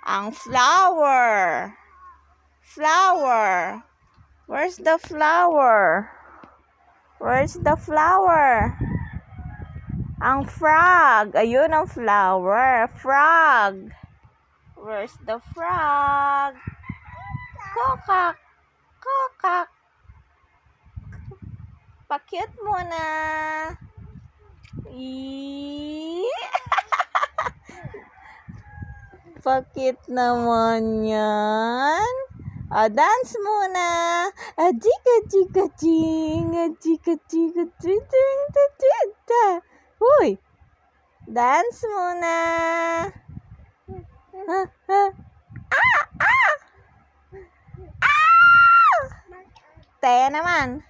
Ang flower. Flower. Where's the flower? Where's the flower? Ang frog. Ayun ang flower. Frog. Where's the frog? Kokak. Kokak. Pakyut muna. Pakit naman yan. Dance muna. Jika jika jing. Jika jika jing. Huy. Dance muna. Taya naman.